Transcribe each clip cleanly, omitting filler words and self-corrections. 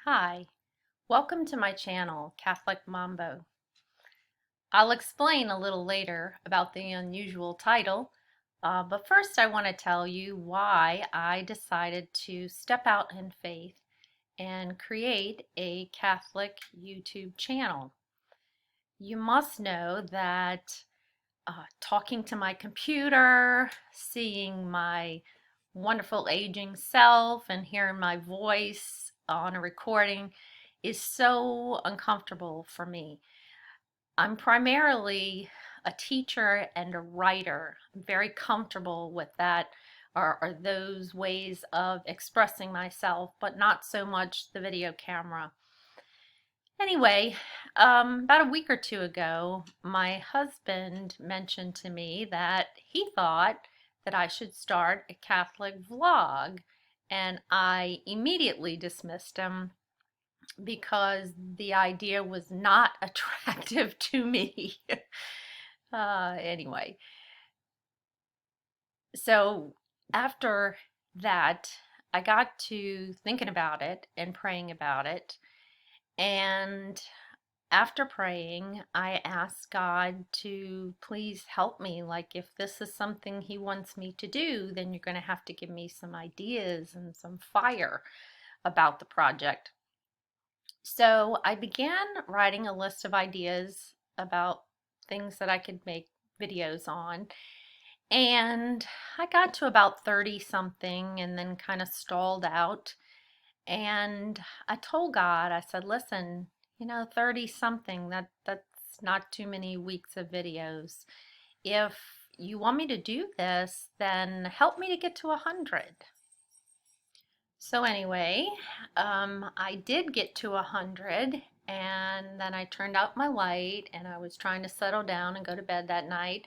Hi, welcome to my channel, Catholic Mambo. I'll explain a little later about the unusual title, but first I want to tell you why I decided to step out in faith and create a Catholic YouTube channel. You must know that talking to my computer, seeing my wonderful aging self, and hearing my voice on a recording is so uncomfortable for me. I'm primarily a teacher and a writer. I'm very comfortable with that or those ways of expressing myself, but not so much the video camera. Anyway, about a week or two ago, my husband mentioned to me that he thought that I should start a Catholic vlog, and I immediately dismissed him because the idea was not attractive to me. Anyway, so after that, I got to thinking about it and praying about it. And after praying, I asked God to please help me. Like, if this is something He wants me to do, then you're going to have to give me some ideas and some fire about the project. So I began writing a list of ideas about things that I could make videos on. And I got to about 30 something and then kind of stalled out. And I told God, I said, listen, 30 something, that's not too many weeks of videos. If you want me to do this, then help me to get to 100. So anyway, I did get to 100, and then I turned out my light and I was trying to settle down and go to bed that night.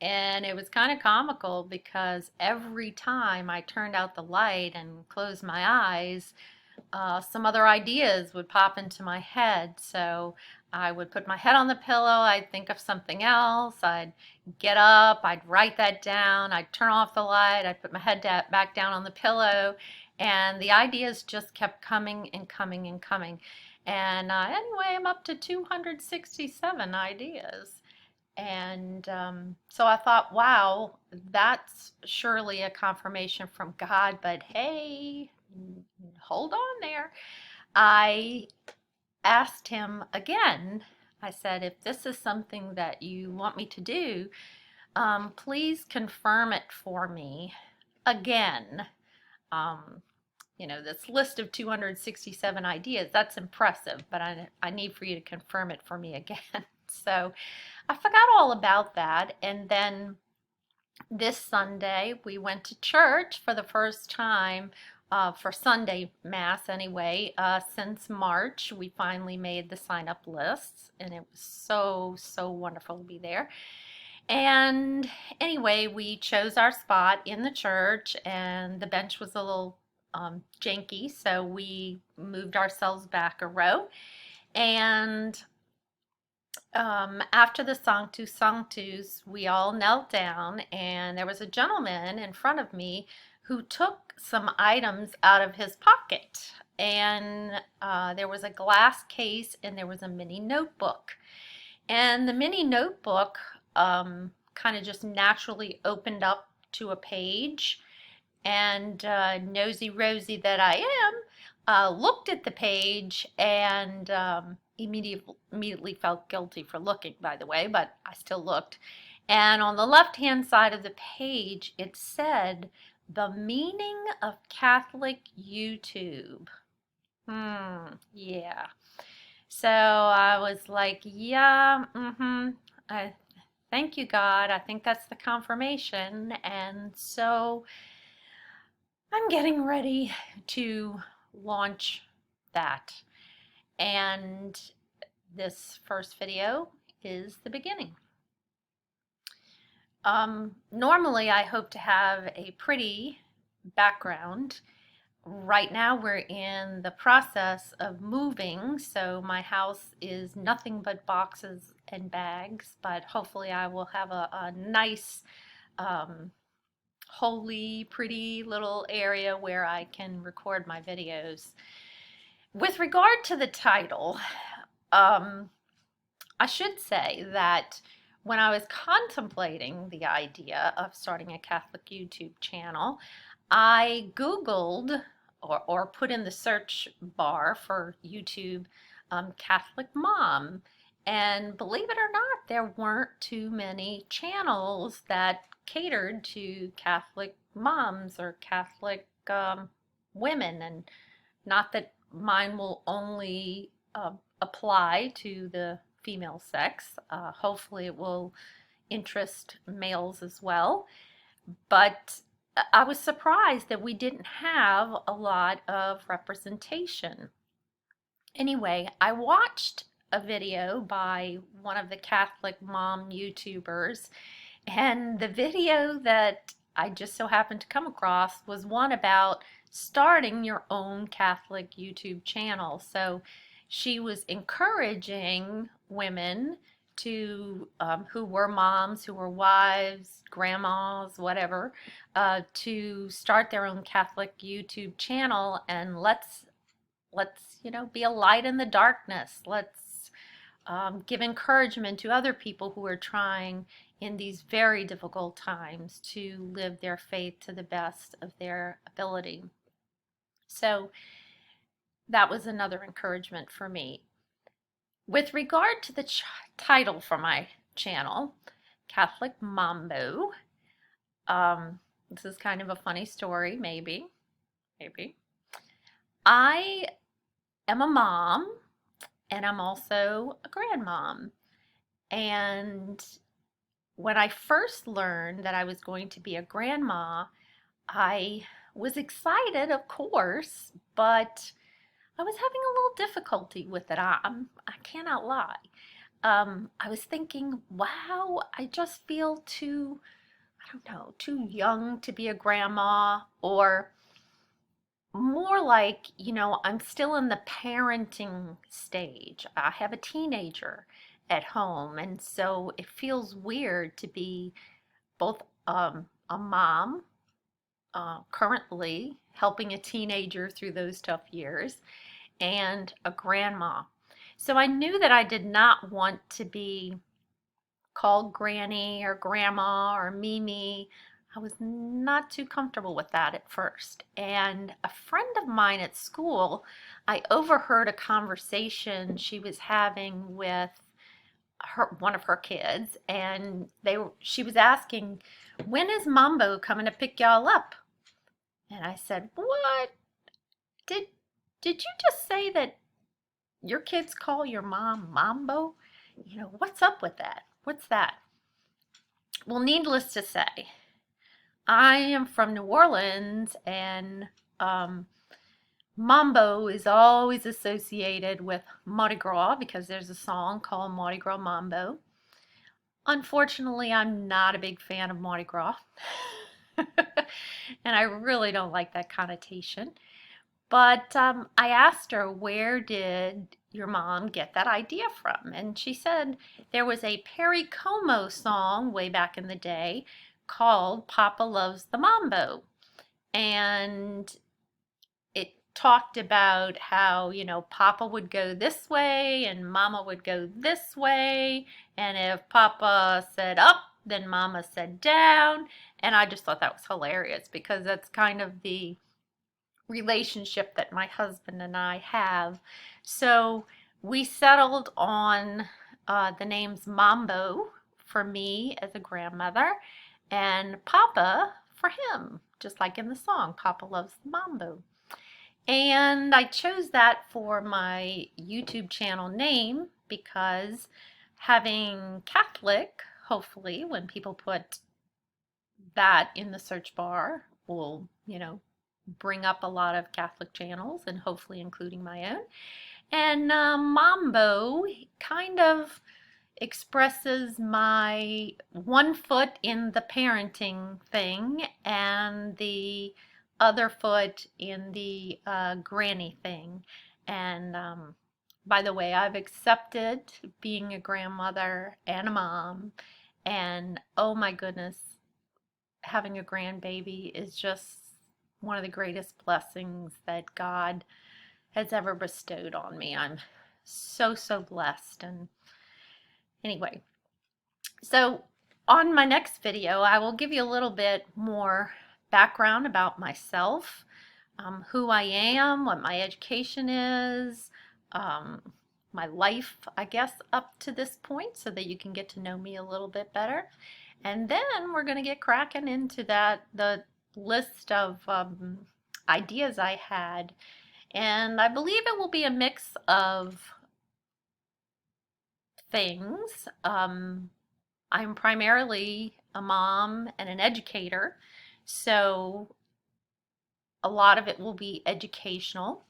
And it was kind of comical because every time I turned out the light and closed my eyes, some other ideas would pop into my head. So I would put my head on the pillow, I'd think of something else, I'd get up, I'd write that down, I'd turn off the light, I'd put my head back down on the pillow, and the ideas just kept coming and coming and coming. And anyway, I'm up to 267 ideas. And so I thought, wow, that's surely a confirmation from God, but hey, hold on there. I asked him again. I said, if this is something that you want me to do, please confirm it for me again. Um, this list of 267 ideas, that's impressive, but I need for you to confirm it for me again. So I forgot all about that. And then this Sunday, we went to church for the first time, for Sunday Mass anyway, since March. We finally made the sign up lists, and it was so, so wonderful to be there. And anyway, we chose our spot in the church, and the bench was a little janky, so we moved ourselves back a row. And after the Sanctus Sanctus, we all knelt down, and there was a gentleman in front of me who took some items out of his pocket. And there was a glass case, and there was a mini notebook. And the mini notebook kind of just naturally opened up to a page. And nosy Rosie that I am, looked at the page and immediately felt guilty for looking, by the way, but I still looked. And on the left-hand side of the page, it said, "The meaning of Catholic YouTube." Yeah. So I was like, yeah, I, thank you, God. I think that's the confirmation. And so I'm getting ready to launch that. And this first video is the beginning. Normally, I hope to have a pretty background. Right now, we're in the process of moving, so my house is nothing but boxes and bags, but hopefully I will have a nice, holy, pretty little area where I can record my videos. With regard to the title, um, I should say that when I was contemplating the idea of starting a Catholic YouTube channel, I Googled or put in the search bar for YouTube Catholic mom. And believe it or not, there weren't too many channels that catered to Catholic moms or Catholic women. And not that mine will only apply to the female sex. Hopefully, it will interest males as well. But I was surprised that we didn't have a lot of representation. Anyway, I watched a video by one of the Catholic mom YouTubers, and the video that I just so happened to come across was one about starting your own Catholic YouTube channel. So she was encouraging women to who were moms, who were wives, grandmas, whatever, to start their own Catholic YouTube channel, and let's be a light in the darkness. Let's give encouragement to other people who are trying in these very difficult times to live their faith to the best of their ability. So that was another encouragement for me. With regard to the title for my channel, Catholic Mambo, this is kind of a funny story, maybe. I am a mom, and I'm also a grandmom. And when I first learned that I was going to be a grandma, I was excited, of course, but I was having a little difficulty with it. I cannot lie. I was thinking, wow, I just feel too, I don't know, too young to be a grandma, or more like, I'm still in the parenting stage. I have a teenager at home, and so it feels weird to be both a mom, currently helping a teenager through those tough years, and a grandma. So I knew that I did not want to be called Granny or Grandma or Mimi. I was not too comfortable with that at first. And a friend of mine at school, I overheard a conversation she was having with one of her kids, and she was asking, "When is Mambo coming to pick y'all up?" And I said, "What? Did did you just say that your kids call your mom Mambo? What's up with that? What's that?" Well, needless to say, I am from New Orleans, and Mambo is always associated with Mardi Gras because there's a song called Mardi Gras Mambo. Unfortunately, I'm not a big fan of Mardi Gras, and I really don't like that connotation. But I asked her, where did your mom get that idea from? And she said there was a Perry Como song way back in the day called Papa Loves the Mambo. And it talked about how, Papa would go this way and Mama would go this way. And if Papa said up, then Mama said down. And I just thought that was hilarious because that's kind of the relationship that my husband and I have. So we settled on the names Mambo for me as a grandmother and Papa for him, just like in the song, Papa Loves the Mambo. And I chose that for my YouTube channel name because having Catholic, hopefully when people put that in the search bar, will, bring up a lot of Catholic channels, and hopefully including my own. And Mambo kind of expresses my one foot in the parenting thing and the other foot in the granny thing. And by the way, I've accepted being a grandmother and a mom, and oh my goodness, having a grandbaby is just one of the greatest blessings that God has ever bestowed on me. I'm so, so blessed. And anyway, so on my next video, I will give you a little bit more background about myself, who I am, what my education is, um, my life, I guess, up to this point, so that you can get to know me a little bit better. And then we're going to get cracking into the list of ideas I had. And I believe it will be a mix of things. I'm primarily a mom and an educator, so a lot of it will be educational.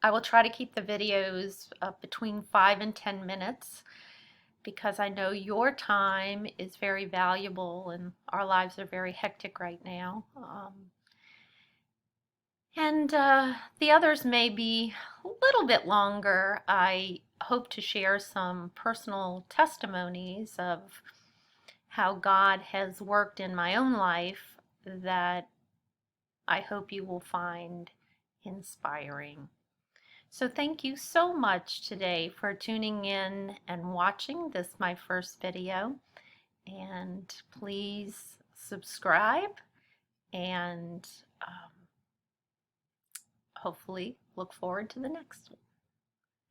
I will try to keep the videos between 5 and 10 minutes because I know your time is very valuable and our lives are very hectic right now. And the others may be a little bit longer. I hope to share some personal testimonies of how God has worked in my own life that I hope you will find inspiring. So thank you so much today for tuning in and watching this my first video. And please subscribe and hopefully look forward to the next one.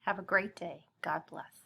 Have a great day. God bless.